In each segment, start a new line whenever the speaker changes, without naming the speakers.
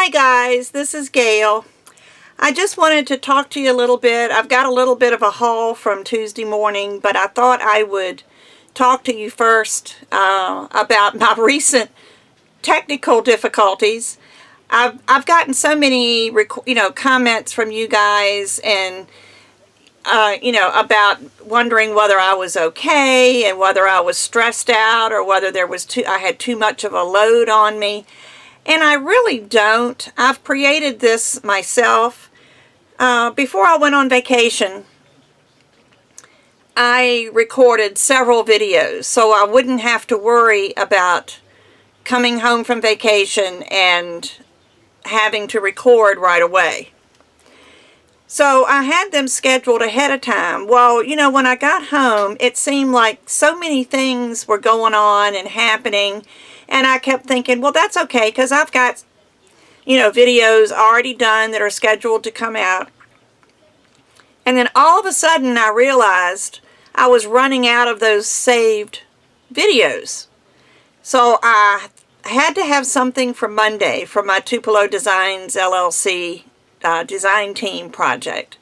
Hi guys, this is Gail. I just wanted to talk to you a little bit. I've got a little bit of a haul from Tuesday morning, but I thought I would talk to you first about my recent technical difficulties. I've gotten so many comments from you guys and about wondering whether I was okay and whether I was stressed out or whether I had too much of a load on me. And I really don't. I've created this myself. Before I went on vacation, I recorded several videos so I wouldn't have to worry about coming home from vacation and having to record right away. So I had them scheduled ahead of time. Well, when I got home, it seemed like so many things were going on and happening. And I kept thinking, well, that's okay, because I've got, videos already done that are scheduled to come out. And then all of a sudden I realized I was running out of those saved videos. So I had to have something for Monday for my Tupelo Designs LLC design team project.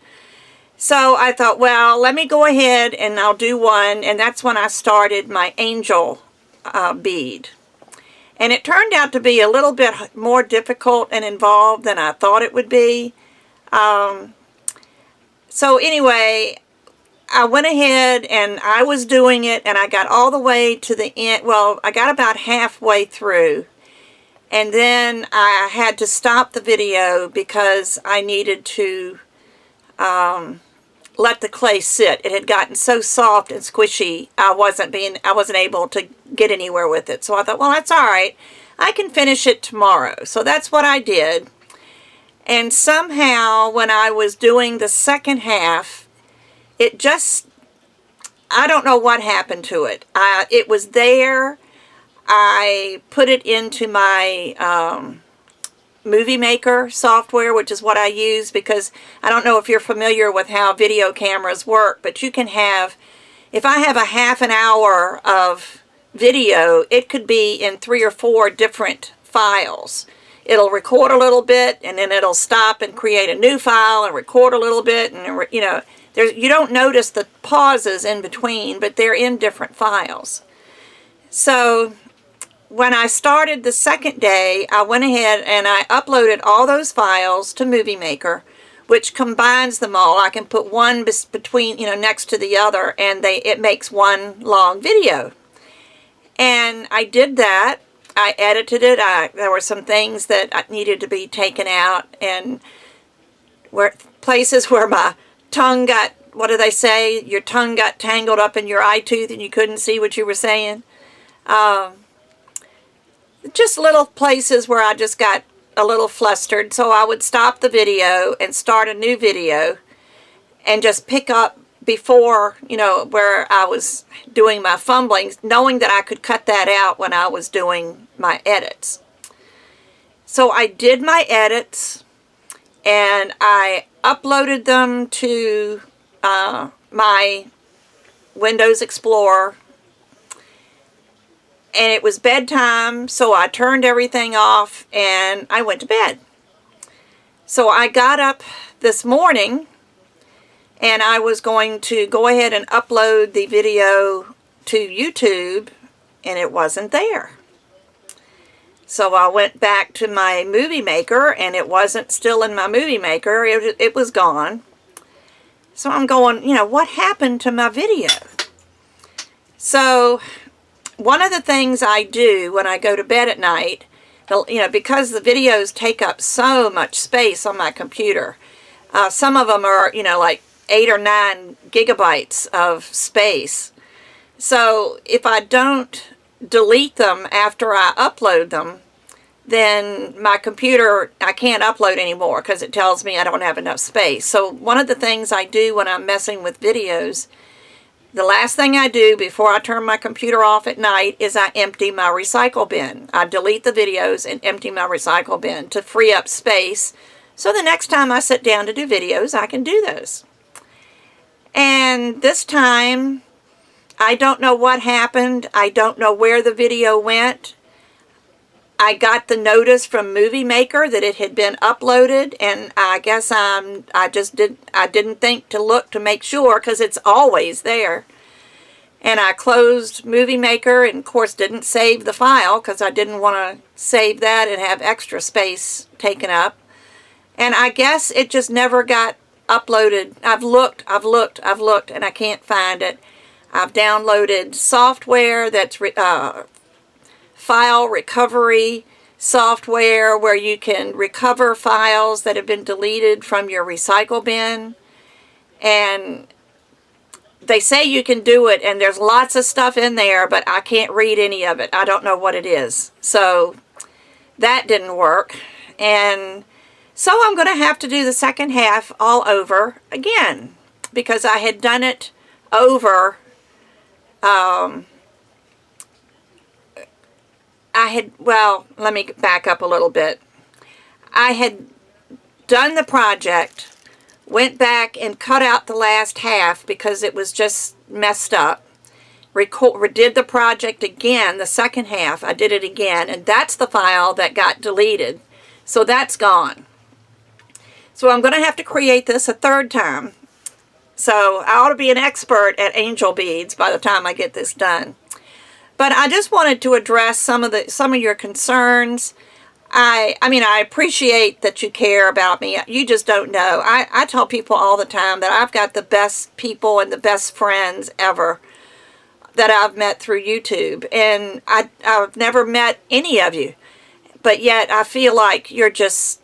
So I thought, well, let me go ahead and I'll do one. And that's when I started my angel bead. And it turned out to be a little bit more difficult and involved than I thought it would be. So anyway, I went ahead and I was doing it, and I got all the way to the end. Well, I got about halfway through. And then I had to stop the video because I needed to let the clay sit. It had gotten so soft and squishy, I wasn't able to get anywhere with it. So I thought, well, that's all right. I can finish it tomorrow. So that's what I did. And somehow when I was doing the second half, I don't know what happened to it. It was there. I put it into my Movie Maker software, which is what I use, because I don't know if you're familiar with how video cameras work, but you can have, if I have a half an hour of video, it could be in 3 or 4 different files. It'll record a little bit, and then it'll stop and create a new file and record a little bit, and you don't notice the pauses in between, but they're in different files. So when I started the second day, I went ahead and I uploaded all those files to Movie Maker, which combines them all. I can put one between, next to the other, and it makes one long video. And I did that. I edited it. There were some things that needed to be taken out, and places where my tongue got, what do they say? Your tongue got tangled up in your eye tooth and you couldn't see what you were saying. Just little places where I just got a little flustered. So I would stop the video and start a new video and just pick up before, where I was doing my fumbling, knowing that I could cut that out when I was doing my edits. So I did my edits and I uploaded them to my Windows Explorer. And it was bedtime, so I turned everything off and I went to bed. So I got up this morning and I was going to go ahead and upload the video to YouTube, and it wasn't there. So I went back to my Movie Maker, and it wasn't still in my Movie Maker. It was gone. So I'm going, what happened to my video? So one of the things I do when I go to bed at night, because the videos take up so much space on my computer, some of them are, like 8 or 9 gigabytes of space. So if I don't delete them after I upload them, then my computer, I can't upload anymore because it tells me I don't have enough space. So one of the things I do when I'm messing with videos, the last thing I do before I turn my computer off at night is I empty my recycle bin. I delete the videos and empty my recycle bin to free up space, so the next time I sit down to do videos, I can do those. And this time, I don't know what happened. I don't know where the video went. I got the notice from Movie Maker that it had been uploaded, and I guess I didn't think to look to make sure, because it's always there. And I closed Movie Maker and, of course, didn't save the file because I didn't want to save that and have extra space taken up. And I guess it just never got uploaded. I've looked, and I can't find it. I've downloaded software that's file recovery software where you can recover files that have been deleted from your recycle bin. And they say you can do it, and there's lots of stuff in there, but I can't read any of it. I don't know what it is. So that didn't work. And so I'm going to have to do the second half all over again, because I had done it over. Well, let me back up a little bit. I had done the project, went back and cut out the last half because it was just messed up. Did the project again, the second half, I did it again, and that's the file that got deleted. So that's gone. So I'm going to have to create this a third time. So I ought to be an expert at angel beads by the time I get this done. But I just wanted to address some of your concerns. I mean, I appreciate that you care about me. You just don't know. I tell people all the time that I've got the best people and the best friends ever that I've met through YouTube. And I've never met any of you. But yet I feel like you're just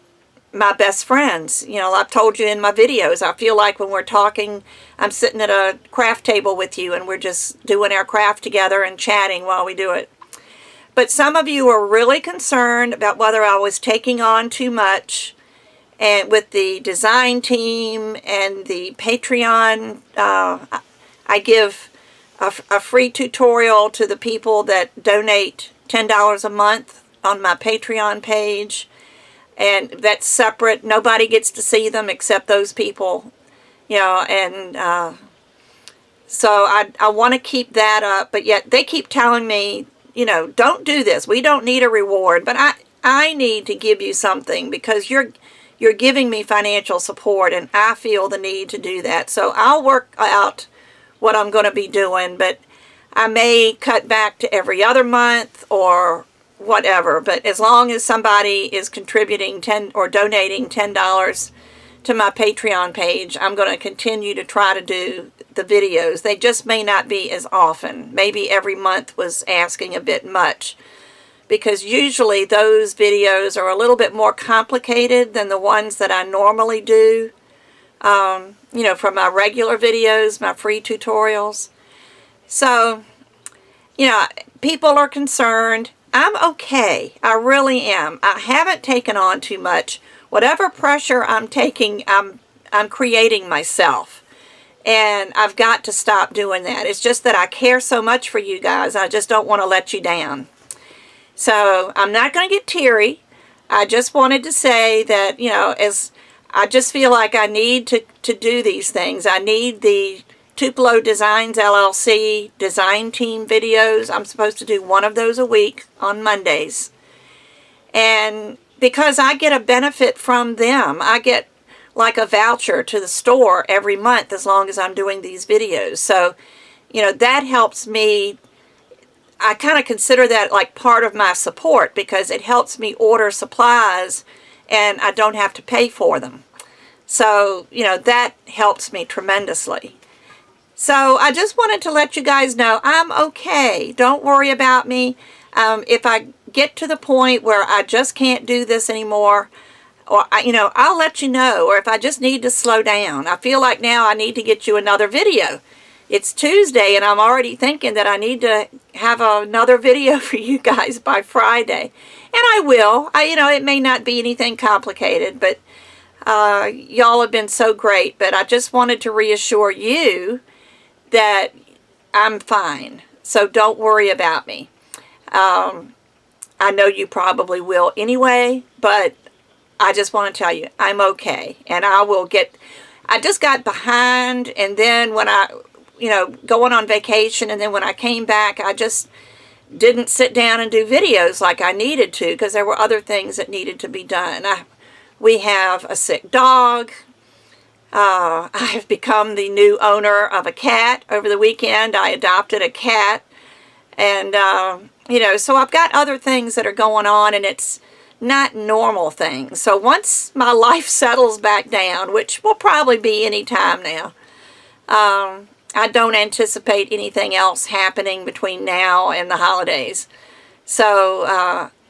my best friends. You know, I've told you in my videos, I feel like when we're talking, I'm sitting at a craft table with you and we're just doing our craft together and chatting while we do it. But some of you are really concerned about whether I was taking on too much, and with the design team and the Patreon. I give a free tutorial to the people that donate $10 a month on my Patreon page. And that's separate. Nobody gets to see them except those people, you know, and so I want to keep that up. But yet they keep telling me, you know, don't do this. We don't need a reward. But I need to give you something because you're giving me financial support, and I feel the need to do that. So I'll work out what I'm going to be doing, but I may cut back to every other month or whatever, but as long as somebody is contributing or donating $10 to my Patreon page, I'm going to continue to try to do the videos. They just may not be as often. Maybe every month was asking a bit much, because usually those videos are a little bit more complicated than the ones that I normally do, you know, from my regular videos, my free tutorials. So, you know, people are concerned. I'm okay. I really am. I haven't taken on too much. Whatever pressure I'm taking, I'm creating myself. And I've got to stop doing that. It's just that I care so much for you guys. I just don't want to let you down. So I'm not going to get teary. I just wanted to say that, you know, as I just feel like I need to do these things. I need the Tupelo Designs LLC design team videos. I'm supposed to do one of those a week on Mondays. And because I get a benefit from them, I get like a voucher to the store every month as long as I'm doing these videos. So, you know, that helps me. I kind of consider that like part of my support, because it helps me order supplies and I don't have to pay for them. So, you know, that helps me tremendously. So I just wanted to let you guys know I'm okay. Don't worry about me. If I get to the point where I just can't do this anymore, or, you know, I'll let you know. Or if I just need to slow down. I feel like now I need to get you another video. It's Tuesday and I'm already thinking that I need to have another video for you guys by Friday. And I will. You know, it may not be anything complicated, but y'all have been so great. But I just wanted to reassure you that I'm fine. So don't worry about me. I know you probably will anyway, but I just want to tell you I'm okay. And I just got behind, and then when I, you know, going on vacation, and then when I came back, I just didn't sit down and do videos like I needed to because there were other things that needed to be done. We have a sick dog. I have become the new owner of a cat. Over the weekend, I adopted a cat. And, so I've got other things that are going on, and it's not normal things. So once my life settles back down, which will probably be any time now, I don't anticipate anything else happening between now and the holidays. So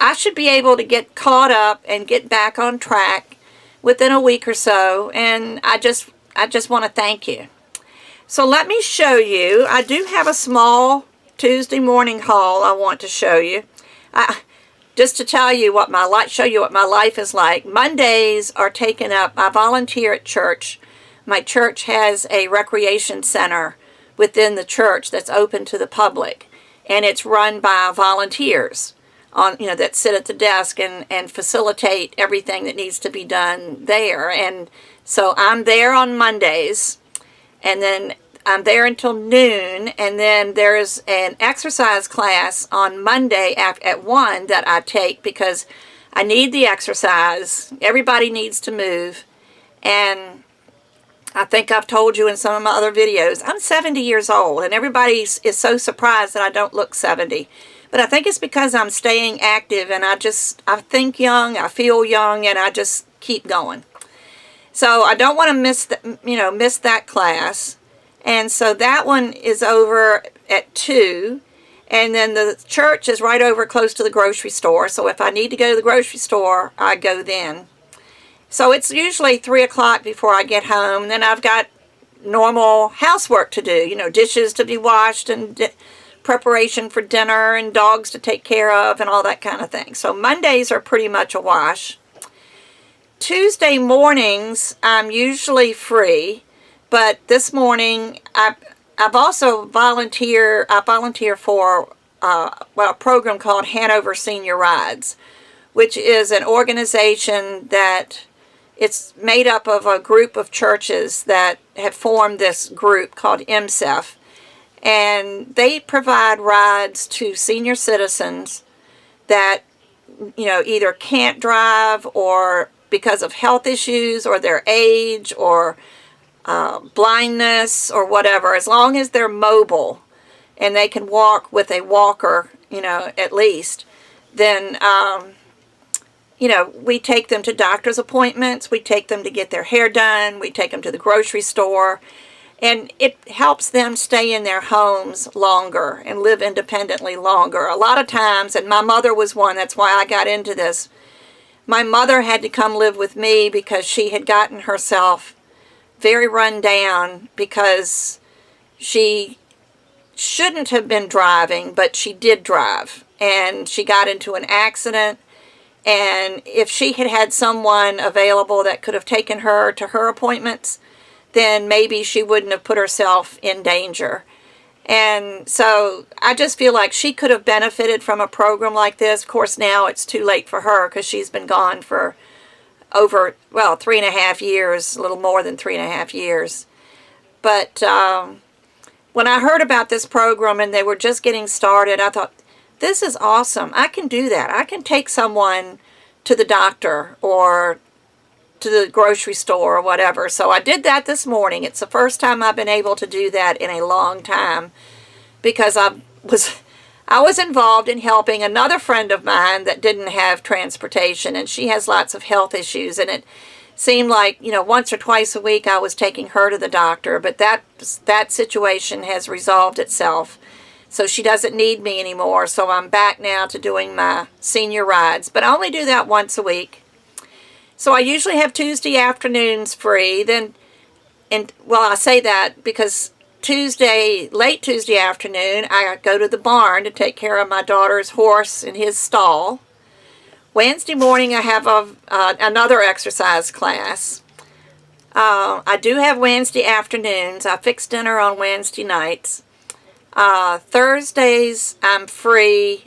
I should be able to get caught up and get back on track within a week or so, and I just want to thank you. So let me show you. I do have a small Tuesday morning haul I want to show you. Just to tell you what show you what my life is like. Mondays are taken up. I volunteer at church. My church has a recreation center within the church that's open to the public, and it's run by volunteers that sit at the desk and facilitate everything that needs to be done there. And so I'm there on Mondays, and then I'm there until noon, and then there's an exercise class on Monday at 1 that I take because I need the exercise. Everybody needs to move, and I think I've told you in some of my other videos, I'm 70 years old, and everybody is so surprised that I don't look 70. But I think it's because I'm staying active, and I think young, I feel young, and I just keep going. So I don't want to miss that class. And so that one is over at 2. And then the church is right over close to the grocery store. So if I need to go to the grocery store, I go then. So it's usually 3 o'clock before I get home. And then I've got normal housework to do, dishes to be washed and preparation for dinner and dogs to take care of and all that kind of thing. So Mondays are pretty much a wash. Tuesday mornings, I'm usually free. But this morning, I've also volunteer for a program called Hanover Senior Rides, which is an organization that it's made up of a group of churches that have formed this group called MSEF, and they provide rides to senior citizens that either can't drive or because of health issues or their age or blindness or whatever, as long as they're mobile and they can walk with a walker, at least, then, we take them to doctor's appointments, we take them to get their hair done, we take them to the grocery store, and it helps them stay in their homes longer and live independently longer. A lot of times, and my mother was one, that's why I got into this, my mother had to come live with me because she had gotten herself very run down because she shouldn't have been driving, but she did drive, and she got into an accident, and if she had had someone available that could have taken her to her appointments, then maybe she wouldn't have put herself in danger. And so I just feel like she could have benefited from a program like this. Of course, now it's too late for her because she's been gone for over, 3.5 years, a little more than 3.5 years. But when I heard about this program and they were just getting started, I thought, this is awesome. I can do that. I can take someone to the doctor or to the grocery store or whatever. So I did that this morning. It's the first time I've been able to do that in a long time because I was involved in helping another friend of mine that didn't have transportation, and she has lots of health issues, and it seemed like, once or twice a week I was taking her to the doctor, but that situation has resolved itself. So she doesn't need me anymore, so I'm back now to doing my senior rides, but I only do that once a week. So I usually have Tuesday afternoons free. I say that because late Tuesday afternoon, I go to the barn to take care of my daughter's horse in his stall. Wednesday morning, I have another exercise class. I do have Wednesday afternoons. I fix dinner on Wednesday nights. Thursdays, I'm free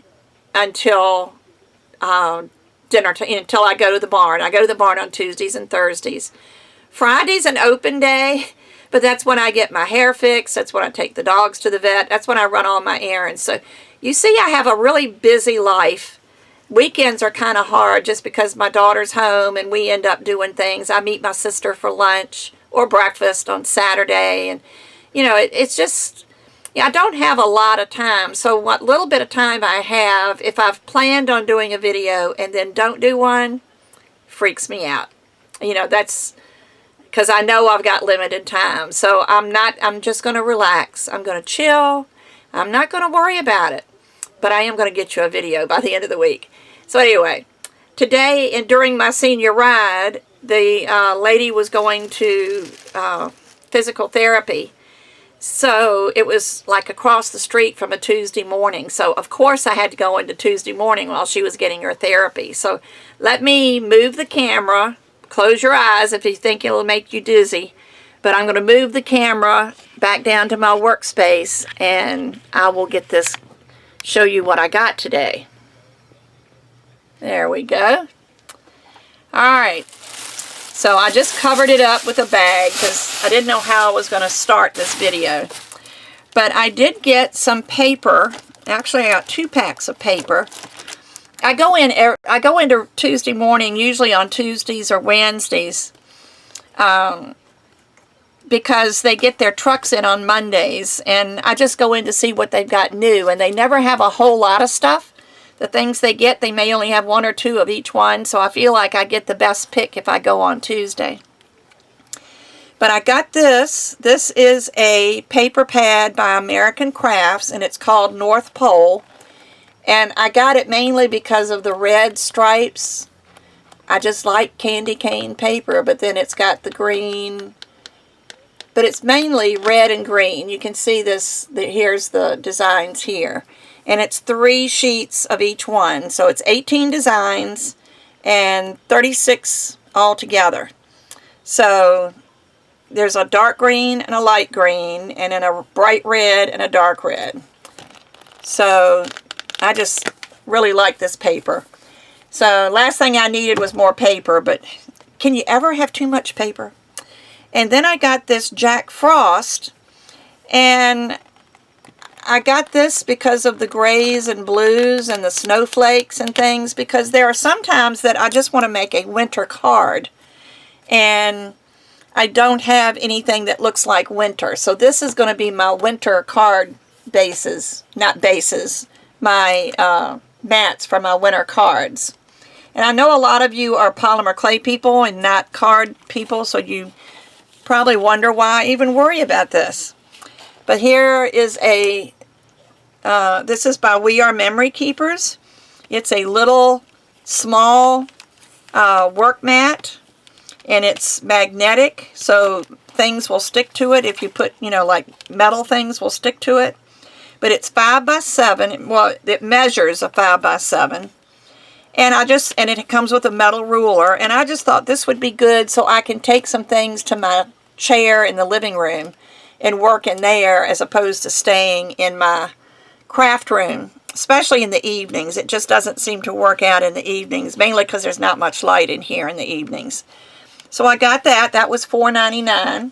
until until I go to the barn. I go to the barn on Tuesdays and Thursdays. Friday's an open day, But that's when I get my hair fixed. That's when I take the dogs to the vet. That's when I run all my errands. So you see, I have a really busy life. Weekends are kind of hard just because my daughter's home and we end up doing things. I meet my sister for lunch or breakfast on Saturday. And, you know, it's just, yeah, I don't have a lot of time. So what little bit of time I have, if I've planned on doing a video and then don't do one, freaks me out. You know, that's because I know I've got limited time. So I'm just going to relax. I'm going to chill. I'm not going to worry about it. But I am going to get you a video by the end of the week. So anyway, today and during my senior ride, the lady was going to physical therapy. So it was like across the street from a Tuesday morning. So of course I had to go into Tuesday morning while she was getting her therapy. So let me move the camera. Close your eyes if you think it'll make you dizzy. But I'm going to move the camera back down to my workspace and I will get this, show you what I got today. There we go. Alright, so I just covered it up with a bag because I didn't know how I was going to start this video. But I did get some paper. Actually, I got 2 packs of paper. I go into Tuesday morning, usually on Tuesdays or Wednesdays, because they get their trucks in on Mondays, and I just go in to see what they've got new, and they never have a whole lot of stuff. The things they get, they may only have 1 or 2 of each one, so I feel like I get the best pick if I go on Tuesday. But I got this. This is a paper pad by American Crafts, and it's called North Pole. And I got it mainly because of the red stripes. I just like candy cane paper, but then it's got the green. But it's mainly red and green. You can see this, here's the designs here. And it's 3 sheets of each one. So it's 18 designs and 36 altogether. So there's a dark green and a light green, and then a bright red and a dark red. So I just really like this paper. So last thing I needed was more paper, but can you ever have too much paper? And then I got this Jack Frost, and I got this because of the grays and blues and the snowflakes and things, because there are some times that I just want to make a winter card and I don't have anything that looks like winter. So this is going to be my winter card bases, not bases, my mats for my winter cards. And I know a lot of you are polymer clay people and not card people, so you probably wonder why I even worry about this. But here is a, this is by We Are Memory Keepers. It's a little small work mat, and it's magnetic, so things will stick to it. If you put, you know, like metal things will stick to it. But it's 5 by 7. Well, it measures a 5 by 7. And and it comes with a metal ruler. And I just thought this would be good so I can take some things to my chair in the living room and work in there as opposed to staying in my craft room, especially in the evenings. It just doesn't seem to work out in the evenings, mainly because there's not much light in here in the evenings. So I got that. That was $4.99.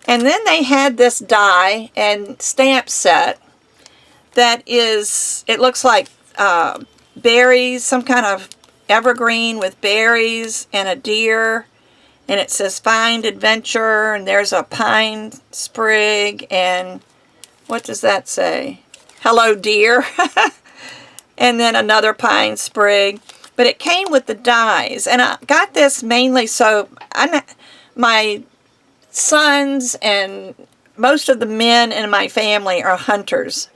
And then they had this die and stamp set that is, it looks like berries, some kind of evergreen with berries and a deer. And it says Find Adventure, and there's a pine sprig, and what does that say? Hello, dear. And then another pine sprig. But it came with the dies, and I got this mainly so my sons and most of the men in my family are hunters.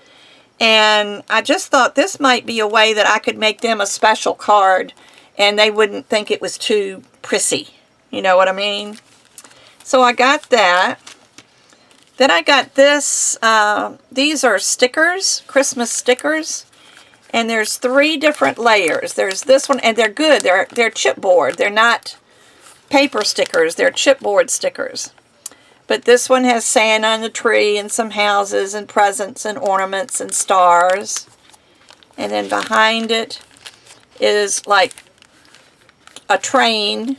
And I just thought this might be a way that I could make them a special card and they wouldn't think it was too prissy. You know what I mean? So I got that. Then I got this. These are stickers, Christmas stickers. And there's 3 different layers. There's this one, and they're good. They're chipboard. They're not paper stickers. They're chipboard stickers. But this one has Santa and the tree and some houses and presents and ornaments and stars. And then behind it is like a train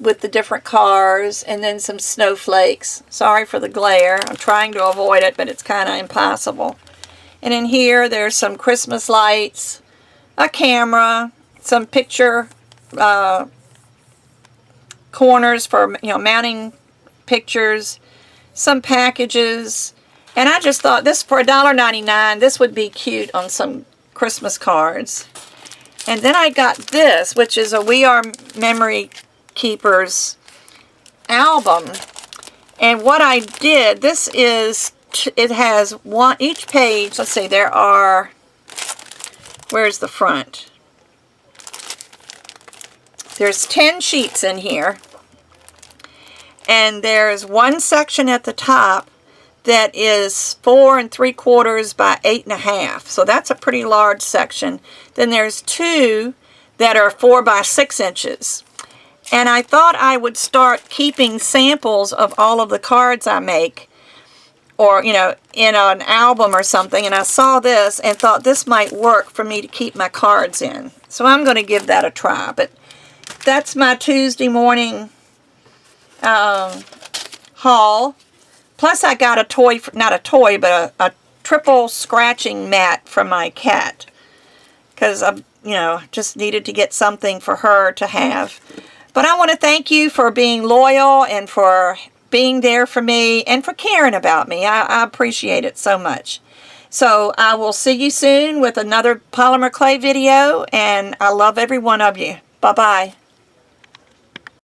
with the different cars, and then some snowflakes. Sorry for the glare. I'm trying to avoid it, but it's kind of impossible. And in here, there's some Christmas lights, a camera, some picture corners for, you know, mounting pictures, some packages. And I just thought this, for $1.99, this would be cute on some Christmas cards. And then I got this, which is a We Are Memory Keepers album. And what I did, this is, it has one, each page, let's see, there are, where's the front? There's 10 sheets in here. And there's one section at the top that is 4 3/4 by 8 1/2. So that's a pretty large section. Then there's 2 that are 4 by 6 inches. And I thought I would start keeping samples of all of the cards I make, or, you know, in an album or something. And I saw this and thought this might work for me to keep my cards in. So I'm going to give that a try. But that's my Tuesday morning haul. Plus I got a toy, not a toy, but a triple scratching mat from my cat. Because I, you know, just needed to get something for her to have. But I want to thank you for being loyal and for being there for me and for caring about me. I appreciate it so much. So I will see you soon with another polymer clay video, and I love every one of you. Bye-bye.